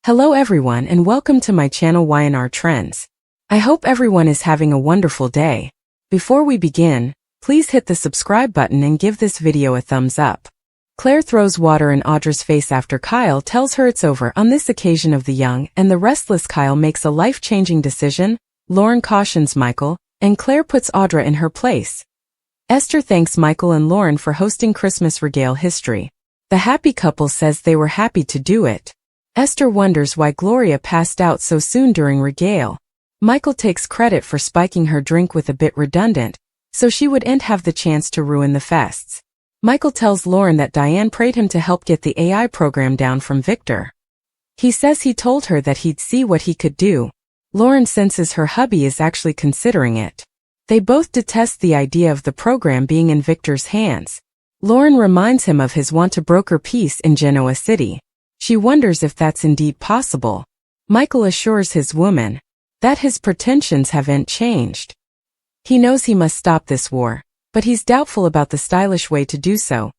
Hello everyone and welcome to my channel Y&R Trends. I hope everyone is having a wonderful day. Before we begin, please hit the subscribe button and give this video a thumbs up. Claire throws water in Audra's face after Kyle tells her it's over. On this occasion of the young and the restless, Kyle makes a life-changing decision. Lauren cautions Michael, and Claire puts Audra in her place. Esther thanks Michael and Lauren for hosting Christmas regale history. The happy couple says they were happy to do it. Esther wonders why Gloria passed out so soon during regale. Michael takes credit for spiking her drink with a bit redundant, so she wouldn't have the chance to ruin the fests. Michael tells Lauren that Diane prayed him to help get the AI program down from Victor. He says he told her that he'd see what he could do. Lauren senses her hubby is actually considering it. They both detest the idea of the program being in Victor's hands. Lauren reminds him of his want to broker peace in Genoa City. She wonders if that's indeed possible. Michael assures his woman that his pretensions haven't changed. He knows he must stop this war, but he's doubtful about the stylish way to do so.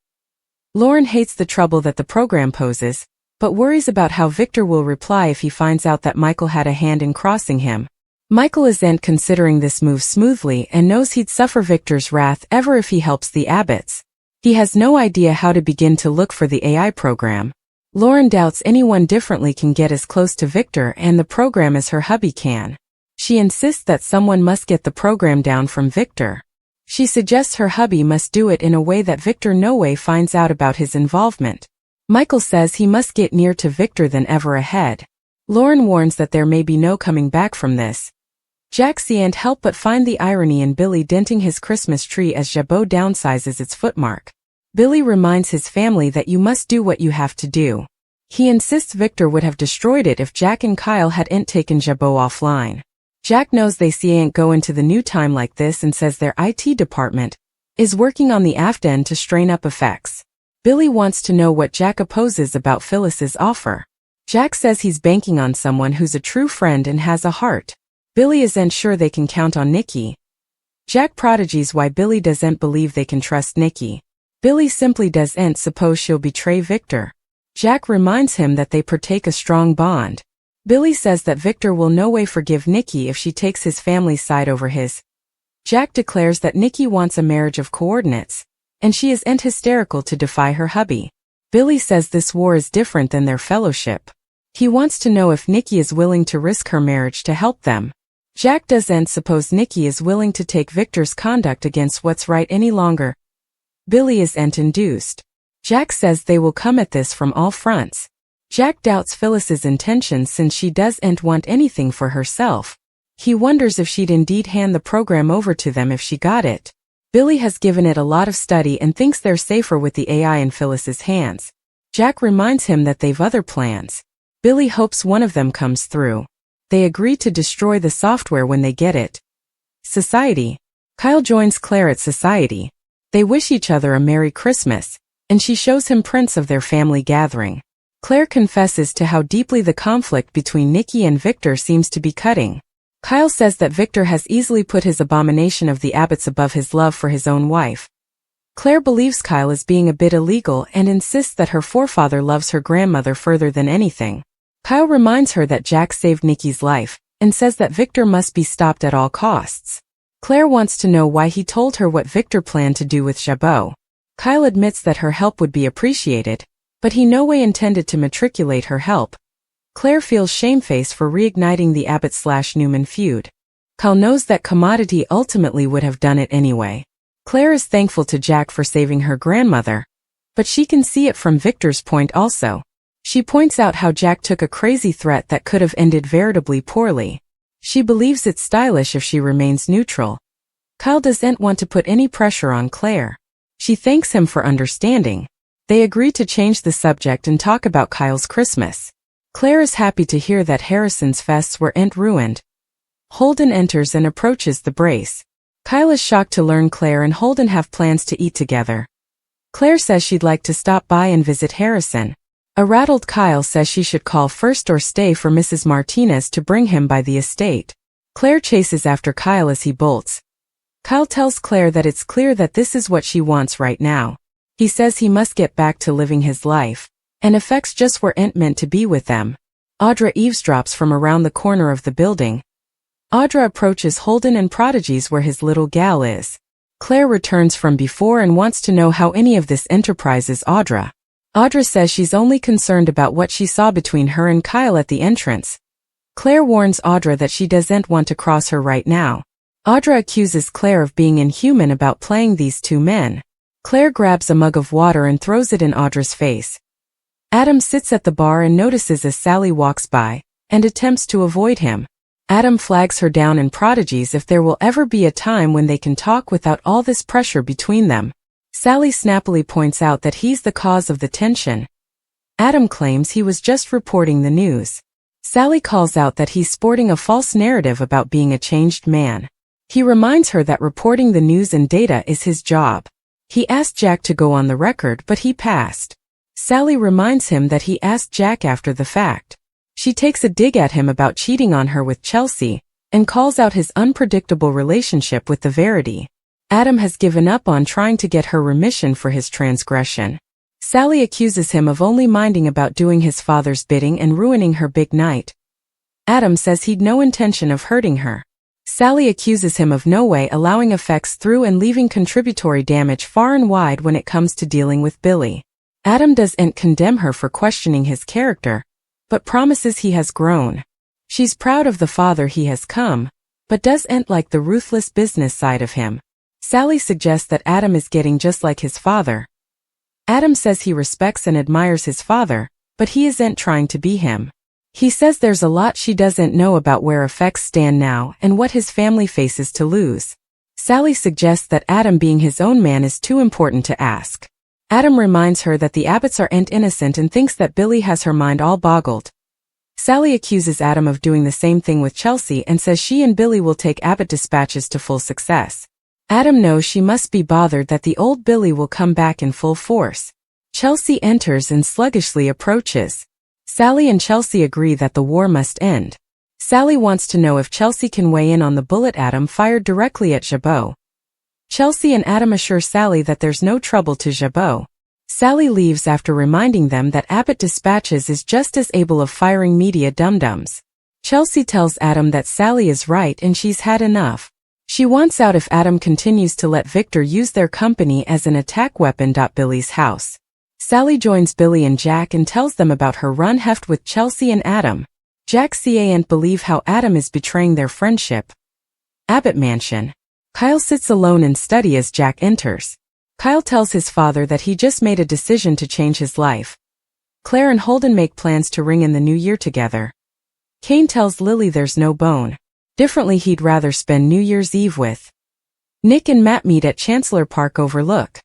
Lauren hates the trouble that the program poses, but worries about how Victor will reply if he finds out that Michael had a hand in crossing him. Michael isn't considering this move smoothly and knows he'd suffer Victor's wrath ever if he helps the Abbotts. He has no idea how to begin to look for the AI program. Lauren doubts anyone differently can get as close to Victor and the program as her hubby can. She insists that someone must get the program down from Victor. She suggests her hubby must do it in a way that Victor no way finds out about his involvement. Michael says he must get near to Victor than ever ahead. Lauren warns that there may be no coming back from this. Jack can't help but find the irony in Billy denting his Christmas tree as Jabot downsizes its footmark. Billy reminds his family that you must do what you have to do. He insists Victor would have destroyed it if Jack and Kyle hadn't taken Jabot offline. Jack knows they can't go into the new time like this and says their IT department is working on the aft end to strain up effects. Billy wants to know what Jack opposes about Phyllis's offer. Jack says he's banking on someone who's a true friend and has a heart. Billy isn't sure they can count on Nikki. Jack prodigies why Billy doesn't believe they can trust Nikki. Billy simply doesn't suppose she'll betray Victor. Jack reminds him that they partake a strong bond. Billy says that Victor will no way forgive Nikki if she takes his family's side over his. Jack declares that Nikki wants a marriage of coordinates, and she isn't hysterical to defy her hubby. Billy says this war is different than their fellowship. He wants to know if Nikki is willing to risk her marriage to help them. Jack doesn't suppose Nikki is willing to take Victor's conduct against what's right any longer. Billy isn't induced. Jack says they will come at this from all fronts. Jack doubts Phyllis's intentions since she doesn't want anything for herself. He wonders if she'd indeed hand the program over to them if she got it. Billy has given it a lot of study and thinks they're safer with the AI in Phyllis's hands. Jack reminds him that they've other plans. Billy hopes one of them comes through. They agree to destroy the software when they get it. Society. Kyle joins Claire at Society. They wish each other a Merry Christmas, and she shows him prints of their family gathering. Claire confesses to how deeply the conflict between Nikki and Victor seems to be cutting. Kyle says that Victor has easily put his abomination of the Abbotts above his love for his own wife. Claire believes Kyle is being a bit illegal and insists that her forefather loves her grandmother further than anything. Kyle reminds her that Jack saved Nikki's life, and says that Victor must be stopped at all costs. Claire wants to know why he told her what Victor planned to do with Jabot. Kyle admits that her help would be appreciated, but he no way intended to matriculate her help. Claire feels shamefaced for reigniting the Abbott/Newman feud. Kyle knows that Commodity ultimately would have done it anyway. Claire is thankful to Jack for saving her grandmother, but she can see it from Victor's point also. She points out how Jack took a crazy threat that could have ended veritably poorly. She believes it's stylish if she remains neutral. Kyle doesn't want to put any pressure on Claire. She thanks him for understanding. They agree to change the subject and talk about Kyle's Christmas. Claire is happy to hear that Harrison's fests weren't ruined. Holden enters and approaches the brace. Kyle is shocked to learn Claire and Holden have plans to eat together. Claire says she'd like to stop by and visit Harrison. A rattled Kyle says she should call first or stay for Mrs. Martinez to bring him by the estate. Claire chases after Kyle as he bolts. Kyle tells Claire that it's clear that this is what she wants right now. He says he must get back to living his life, and effects just weren't meant to be with them. Audra eavesdrops from around the corner of the building. Audra approaches Holden and Prodigy's where his little gal is. Claire returns from before and wants to know how any of this enterprises Audra. Audra says she's only concerned about what she saw between her and Kyle at the entrance. Claire warns Audra that she doesn't want to cross her right now. Audra accuses Claire of being inhuman about playing these two men. Claire grabs a mug of water and throws it in Audra's face. Adam sits at the bar and notices as Sally walks by, and attempts to avoid him. Adam flags her down and prodigies if there will ever be a time when they can talk without all this pressure between them. Sally snappily points out that he's the cause of the tension. Adam claims he was just reporting the news. Sally calls out that he's sporting a false narrative about being a changed man. He reminds her that reporting the news and data is his job. He asked Jack to go on the record, but he passed. Sally reminds him that he asked Jack after the fact. She takes a dig at him about cheating on her with Chelsea, and calls out his unpredictable relationship with the Verity. Adam has given up on trying to get her remission for his transgression. Sally accuses him of only minding about doing his father's bidding and ruining her big night. Adam says he'd no intention of hurting her. Sally accuses him of no way allowing effects through and leaving contributory damage far and wide when it comes to dealing with Billy. Adam doesn't condemn her for questioning his character, but promises he has grown. She's proud of the father he has come, but doesn't like the ruthless business side of him. Sally suggests that Adam is getting just like his father. Adam says he respects and admires his father, but he isn't trying to be him. He says there's a lot she doesn't know about where effects stand now and what his family faces to lose. Sally suggests that Adam being his own man is too important to ask. Adam reminds her that the Abbotts aren't innocent and thinks that Billy has her mind all boggled. Sally accuses Adam of doing the same thing with Chelsea and says she and Billy will take Abbott dispatches to full success. Adam knows she must be bothered that the old Billy will come back in full force. Chelsea enters and sluggishly approaches. Sally and Chelsea agree that the war must end. Sally wants to know if Chelsea can weigh in on the bullet Adam fired directly at Jabot. Chelsea and Adam assure Sally that there's no trouble to Jabot. Sally leaves after reminding them that Abbott Dispatches is just as able of firing media dum-dums. Chelsea tells Adam that Sally is right and she's had enough. She wants out if Adam continues to let Victor use their company as an attack weapon. Billy's house. Sally joins Billy and Jack and tells them about her run heft with Chelsea and Adam. Jack can't believe how Adam is betraying their friendship. Abbott Mansion. Kyle sits alone in study as Jack enters. Kyle tells his father that he just made a decision to change his life. Claire and Holden make plans to ring in the new year together. Kane tells Lily there's no bone differently he'd rather spend New Year's Eve with. Nick and Matt meet at Chancellor Park Overlook.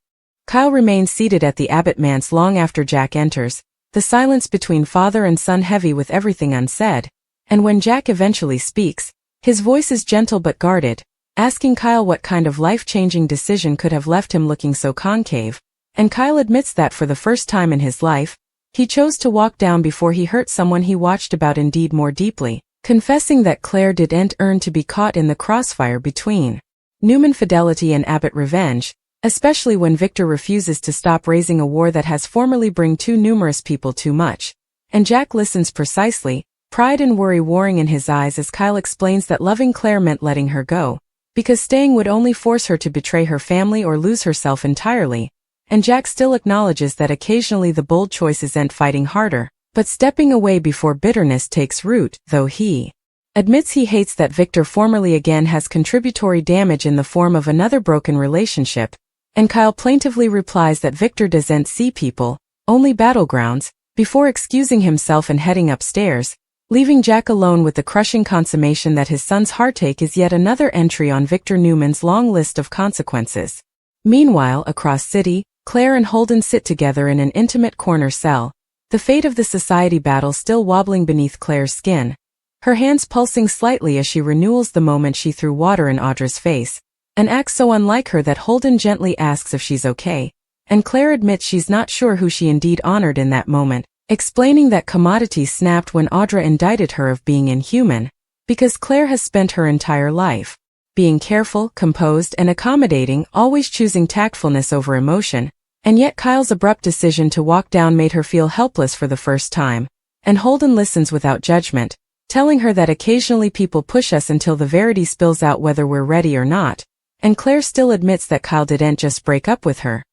Kyle remains seated at the Abbott manse long after Jack enters, the silence between father and son heavy with everything unsaid, and when Jack eventually speaks, his voice is gentle but guarded, asking Kyle what kind of life-changing decision could have left him looking so concave, and Kyle admits that for the first time in his life, he chose to walk down before he hurt someone he watched about indeed more deeply, confessing that Claire didn't earn to be caught in the crossfire between Newman fidelity and Abbott revenge, especially when Victor refuses to stop raising a war that has formerly bring too numerous people too much. And Jack listens precisely, pride and worry warring in his eyes as Kyle explains that loving Claire meant letting her go, because staying would only force her to betray her family or lose herself entirely, and Jack still acknowledges that occasionally the bold choice isn't fighting harder, but stepping away before bitterness takes root, though he admits he hates that Victor formerly again has contributory damage in the form of another broken relationship, and Kyle plaintively replies that Victor doesn't see people, only battlegrounds, before excusing himself and heading upstairs, leaving Jack alone with the crushing consummation that his son's heartache is yet another entry on Victor Newman's long list of consequences. Meanwhile, across city, Claire and Holden sit together in an intimate corner cell, the fate of the society battle still wobbling beneath Claire's skin, her hands pulsing slightly as she renewals the moment she threw water in Audra's face, an act so unlike her that Holden gently asks if she's okay, and Claire admits she's not sure who she indeed honored in that moment, explaining that commodity snapped when Audra indicted her of being inhuman, because Claire has spent her entire life being careful, composed, and accommodating, always choosing tactfulness over emotion, and yet Kyle's abrupt decision to walk down made her feel helpless for the first time, and Holden listens without judgment, telling her that occasionally people push us until the verity spills out whether we're ready or not, and Claire still admits that Kyle didn't just break up with her.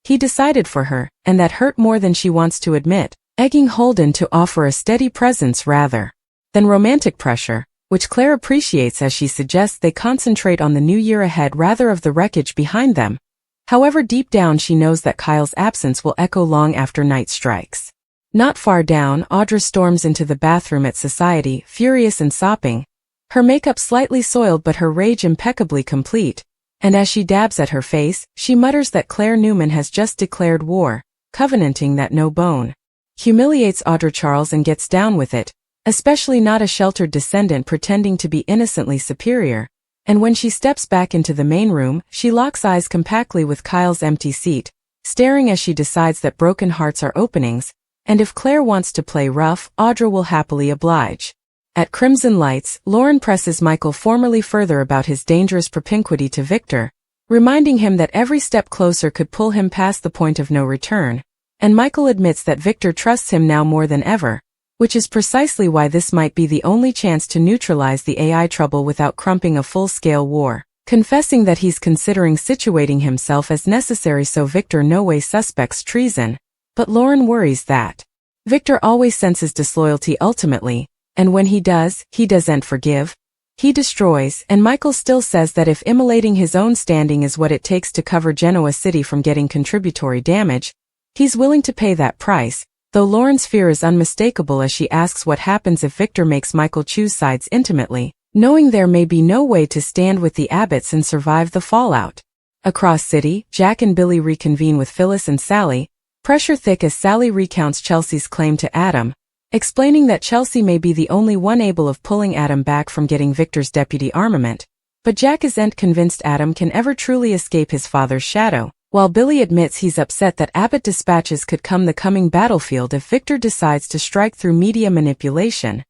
He decided for her, and that hurt more than she wants to admit, egging Holden to offer a steady presence rather than romantic pressure, which Claire appreciates as she suggests they concentrate on the new year ahead rather of the wreckage behind them. However, deep down she knows that Kyle's absence will echo long after night strikes. Not far down, Audra storms into the bathroom at Society, furious and sopping, her makeup slightly soiled but her rage impeccably complete, and as she dabs at her face, she mutters that Claire Newman has just declared war, covenanting that no bone humiliates Audra Charles and gets down with it, especially not a sheltered descendant pretending to be innocently superior. And when she steps back into the main room, she locks eyes compactly with Kyle's empty seat, staring as she decides that broken hearts are openings, and if Claire wants to play rough, Audra will happily oblige. At Crimson Lights, Lauren presses Michael formally further about his dangerous propinquity to Victor, reminding him that every step closer could pull him past the point of no return, and Michael admits that Victor trusts him now more than ever, which is precisely why this might be the only chance to neutralize the AI trouble without crumping a full-scale war, confessing that he's considering situating himself as necessary so Victor no way suspects treason, but Lauren worries that Victor always senses disloyalty ultimately, and when he doesn't forgive, he destroys, and Michael still says that if immolating his own standing is what it takes to cover Genoa City from getting contributory damage, he's willing to pay that price. Though Lauren's fear is unmistakable as she asks what happens if Victor makes Michael choose sides intimately, knowing there may be no way to stand with the Abbotts and survive the fallout. Across city, Jack and Billy reconvene with Phyllis and Sally, pressure thick as Sally recounts Chelsea's claim to Adam, explaining that Chelsea may be the only one able of pulling Adam back from getting Victor's deputy armament, but Jack isn't convinced Adam can ever truly escape his father's shadow. While Billy admits he's upset that Abbott dispatches could come the coming battlefield if Victor decides to strike through media manipulation,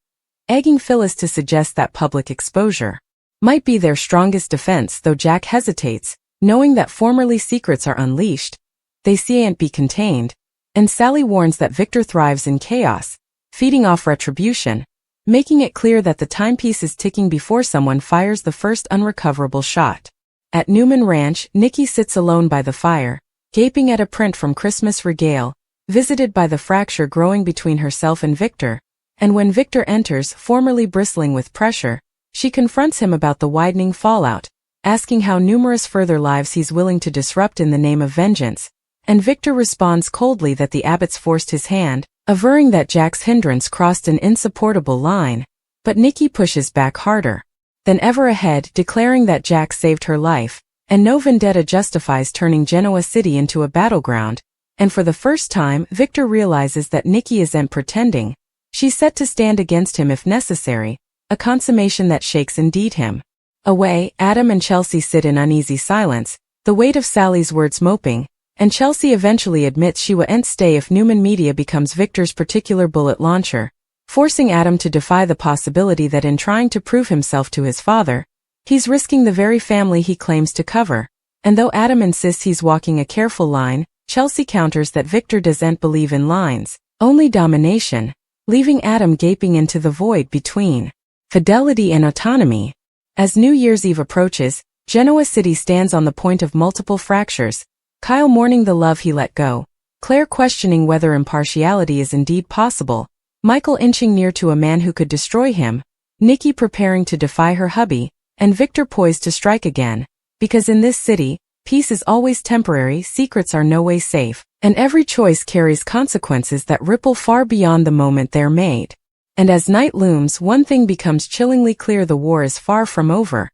egging Phyllis to suggest that public exposure might be their strongest defense, though Jack hesitates, knowing that formerly secrets are unleashed, they can't be contained, and Sally warns that Victor thrives in chaos, feeding off retribution, making it clear that the timepiece is ticking before someone fires the first unrecoverable shot. At Newman Ranch, Nikki sits alone by the fire, gaping at a print from Christmas Regale, visited by the fracture growing between herself and Victor, and when Victor enters, formerly bristling with pressure, she confronts him about the widening fallout, asking how numerous further lives he's willing to disrupt in the name of vengeance, and Victor responds coldly that the Abbotts forced his hand, averring that Jack's hindrance crossed an insupportable line, but Nikki pushes back harder than ever ahead, declaring that Jack saved her life, and no vendetta justifies turning Genoa City into a battleground, and for the first time Victor realizes that Nikki isn't pretending, she's set to stand against him if necessary, a consummation that shakes indeed him. Away, Adam and Chelsea sit in uneasy silence, the weight of Sally's words moping, and Chelsea eventually admits she won't stay if Newman Media becomes Victor's particular bullet launcher, forcing Adam to defy the possibility that in trying to prove himself to his father, he's risking the very family he claims to cover. And though Adam insists he's walking a careful line, Chelsea counters that Victor doesn't believe in lines, only domination, leaving Adam gaping into the void between fidelity and autonomy. As New Year's Eve approaches, Genoa City stands on the point of multiple fractures, Kyle mourning the love he let go, Claire questioning whether impartiality is indeed possible, Michael inching near to a man who could destroy him, Nikki preparing to defy her hubby, and Victor poised to strike again, because in this city, peace is always temporary, secrets are no way safe, and every choice carries consequences that ripple far beyond the moment they're made. And as night looms, one thing becomes chillingly clear: the war is far from over,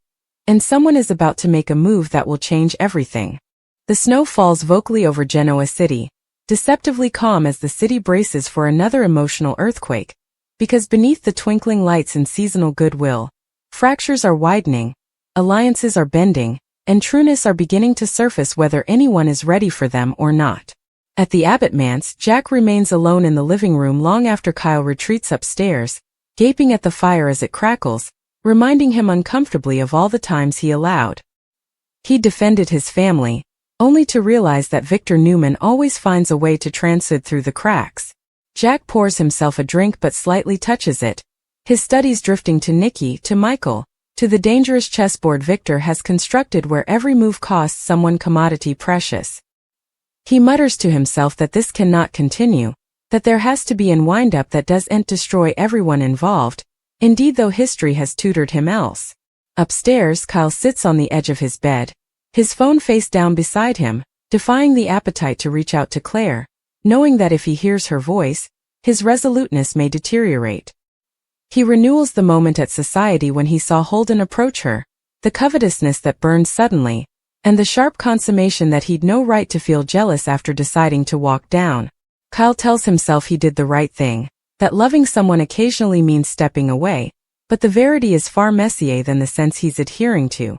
and someone is about to make a move that will change everything. The snow falls vocally over Genoa City, deceptively calm as the city braces for another emotional earthquake, because beneath the twinkling lights and seasonal goodwill, fractures are widening, alliances are bending, and trueness are beginning to surface whether anyone is ready for them or not. At the Abbott manse, Jack remains alone in the living room long after Kyle retreats upstairs, gaping at the fire as it crackles, reminding him uncomfortably of all the times he allowed he'd defended his family, only to realize that Victor Newman always finds a way to transit through the cracks. Jack pours himself a drink but slightly touches it. His studies drifting to Nikki, to Michael, to the dangerous chessboard Victor has constructed where every move costs someone commodity precious. He mutters to himself that this cannot continue, that there has to be an wind-up that doesn't destroy everyone involved, indeed though history has tutored him else. Upstairs, Kyle sits on the edge of his bed, his phone face down beside him, defying the appetite to reach out to Claire, knowing that if he hears her voice, his resoluteness may deteriorate. He renewals the moment at society when he saw Holden approach her, the covetousness that burned suddenly, and the sharp consummation that he'd no right to feel jealous after deciding to walk down. Kyle tells himself he did the right thing, that loving someone occasionally means stepping away, but the verity is far messier than the sense he's adhering to.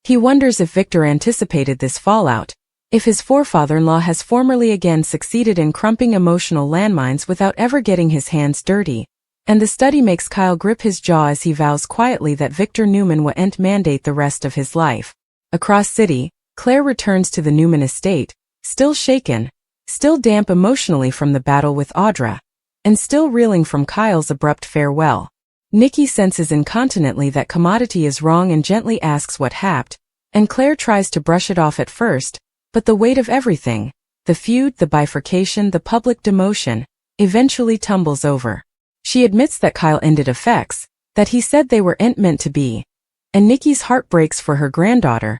He wonders if Victor anticipated this fallout, if his forefather-in-law has formerly again succeeded in crumping emotional landmines without ever getting his hands dirty, and the study makes Kyle grip his jaw as he vows quietly that Victor Newman won't mandate the rest of his life. Across city, Claire returns to the Newman estate, still shaken, still damp emotionally from the battle with Audra, and still reeling from Kyle's abrupt farewell. Nikki senses incontinently that commodity is wrong and gently asks what happened, and Claire tries to brush it off at first, but the weight of everything, the feud, the bifurcation, the public demotion, eventually tumbles over. She admits that Kyle ended affects, that he said they weren't meant to be, and Nikki's heart breaks for her granddaughter,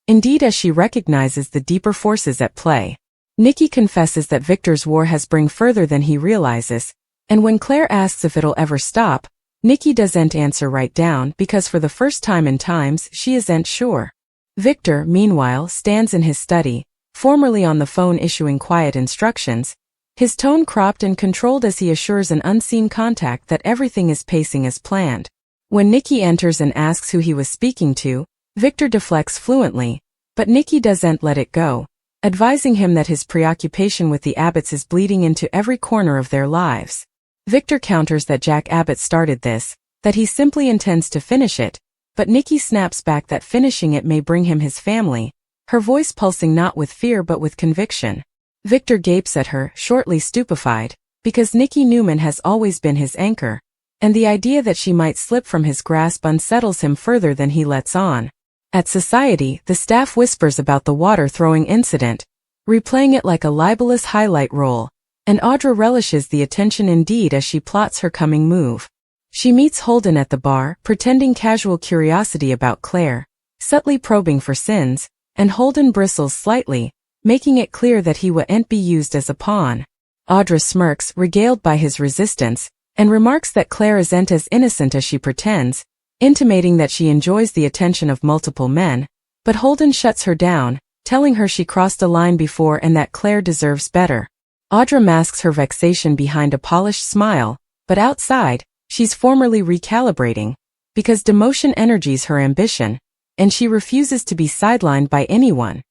indeed as she recognizes the deeper forces at play. Nikki confesses that Victor's war has bring further than he realizes, and when Claire asks if it'll ever stop, Nikki doesn't answer right down because for the first time in times she isn't sure. Victor, meanwhile, stands in his study, formerly on the phone issuing quiet instructions, his tone cropped and controlled as he assures an unseen contact that everything is pacing as planned. When Nikki enters and asks who he was speaking to, Victor deflects fluently, but Nikki doesn't let it go, advising him that his preoccupation with the Abbotts is bleeding into every corner of their lives. Victor counters that Jack Abbott started this, that he simply intends to finish it, but Nikki snaps back that finishing it may bring him his family, her voice pulsing not with fear but with conviction. Victor gapes at her, shortly stupefied, because Nikki Newman has always been his anchor, and the idea that she might slip from his grasp unsettles him further than he lets on. At society, the staff whispers about the water-throwing incident, replaying it like a libelous highlight role, and Audra relishes the attention indeed as she plots her coming move. She meets Holden at the bar, pretending casual curiosity about Claire, subtly probing for sins, and Holden bristles slightly, making it clear that he wouldn't be used as a pawn. Audra smirks, regaled by his resistance, and remarks that Claire isn't as innocent as she pretends, intimating that she enjoys the attention of multiple men, but Holden shuts her down, telling her she crossed a line before and that Claire deserves better. Audra masks her vexation behind a polished smile, but outside, she's formally recalibrating, because demotion energies her ambition, and she refuses to be sidelined by anyone,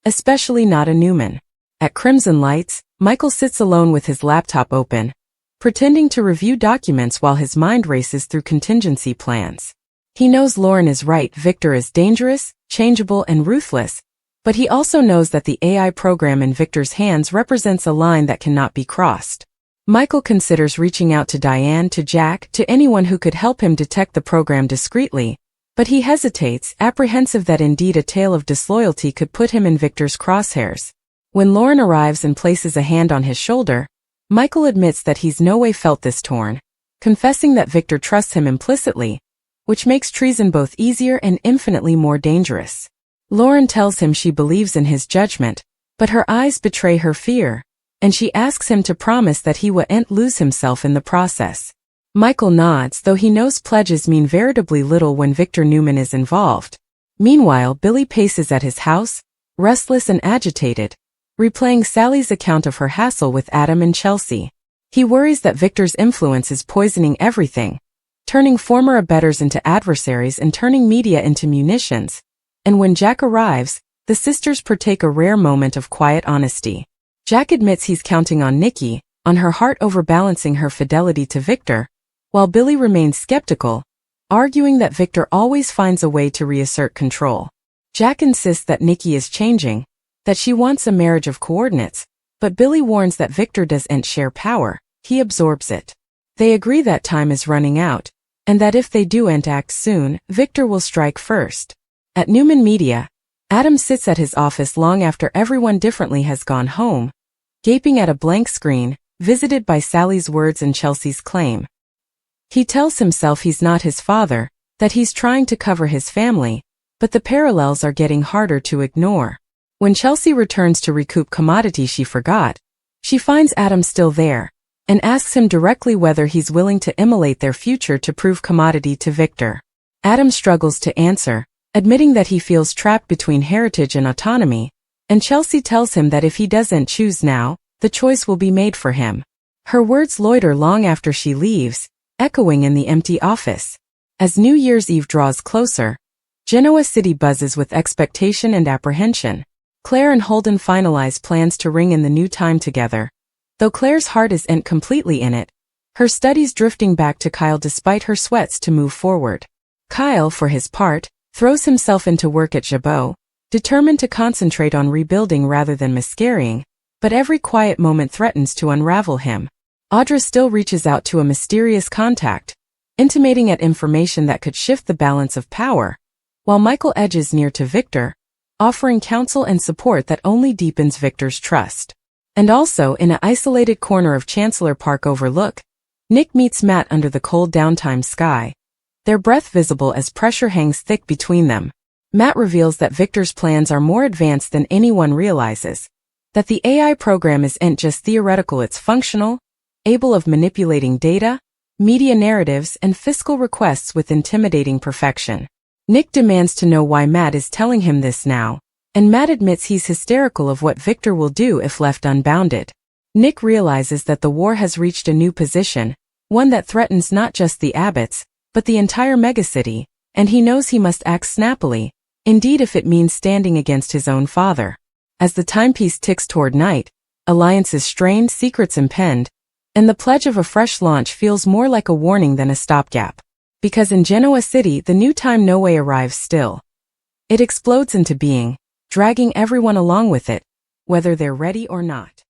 especially not a Newman. At Crimson Lights, Michael sits alone with his laptop open, pretending to review documents while his mind races through contingency plans. He knows Lauren is right, Victor is dangerous, changeable and ruthless, but he also knows that the AI program in Victor's hands represents a line that cannot be crossed. Michael considers reaching out to Diane, to Jack, to anyone who could help him detect the program discreetly, but he hesitates, apprehensive that indeed a tale of disloyalty could put him in Victor's crosshairs. When Lauren arrives and places a hand on his shoulder, Michael admits that he's no way felt this torn, confessing that Victor trusts him implicitly, which makes treason both easier and infinitely more dangerous. Lauren tells him she believes in his judgment, but her eyes betray her fear, and she asks him to promise that he won't lose himself in the process. Michael nods, though he knows pledges mean veritably little when Victor Newman is involved. Meanwhile, Billy paces at his house, restless and agitated, replaying Sally's account of her hassle with Adam and Chelsea. He worries that Victor's influence is poisoning everything, turning former abettors into adversaries and turning media into munitions. And when Jack arrives, the sisters partake a rare moment of quiet honesty. Jack admits he's counting on Nikki, on her heart overbalancing her fidelity to Victor, while Billy remains skeptical, arguing that Victor always finds a way to reassert control. Jack insists that Nikki is changing, that she wants a marriage of coordinates, but Billy warns that Victor doesn't share power, he absorbs it. They agree that time is running out, and that if they don't act soon, Victor will strike first. At Newman Media, Adam sits at his office long after everyone differently has gone home, gaping at a blank screen, visited by Sally's words and Chelsea's claim. He tells himself he's not his father, that he's trying to cover his family, but the parallels are getting harder to ignore. When Chelsea returns to recoup commodity she forgot, she finds Adam still there, and asks him directly whether he's willing to immolate their future to prove commodity to Victor. Adam struggles to answer, admitting that he feels trapped between heritage and autonomy, and Chelsea tells him that if he doesn't choose now, the choice will be made for him. Her words loiter long after she leaves, echoing in the empty office. As New Year's Eve draws closer, Genoa City buzzes with expectation and apprehension. Claire and Holden finalize plans to ring in the new time together. Though Claire's heart isn't completely in it, her studies drifting back to Kyle despite her sweats to move forward. Kyle, for his part, throws himself into work at Jabot, determined to concentrate on rebuilding rather than miscarrying, but every quiet moment threatens to unravel him. Audra still reaches out to a mysterious contact, intimating at information that could shift the balance of power, while Michael edges near to Victor, offering counsel and support that only deepens Victor's trust. And also, in an isolated corner of Chancellor Park overlook, Nick meets Matt under the cold downtime sky, their breath visible as pressure hangs thick between them. Matt reveals that Victor's plans are more advanced than anyone realizes, that the AI program isn't just theoretical, it's functional, able of manipulating data, media narratives, and fiscal requests with intimidating perfection. Nick demands to know why Matt is telling him this now, and Matt admits he's hysterical of what Victor will do if left unbounded. Nick realizes that the war has reached a new position, one that threatens not just the Abbotts, but the entire megacity, and he knows he must act snappily, indeed if it means standing against his own father. As the timepiece ticks toward night, alliances strain, secrets impend, and the pledge of a fresh launch feels more like a warning than a stopgap. Because in Genoa City the new time no way arrives still. It explodes into being, dragging everyone along with it, whether they're ready or not.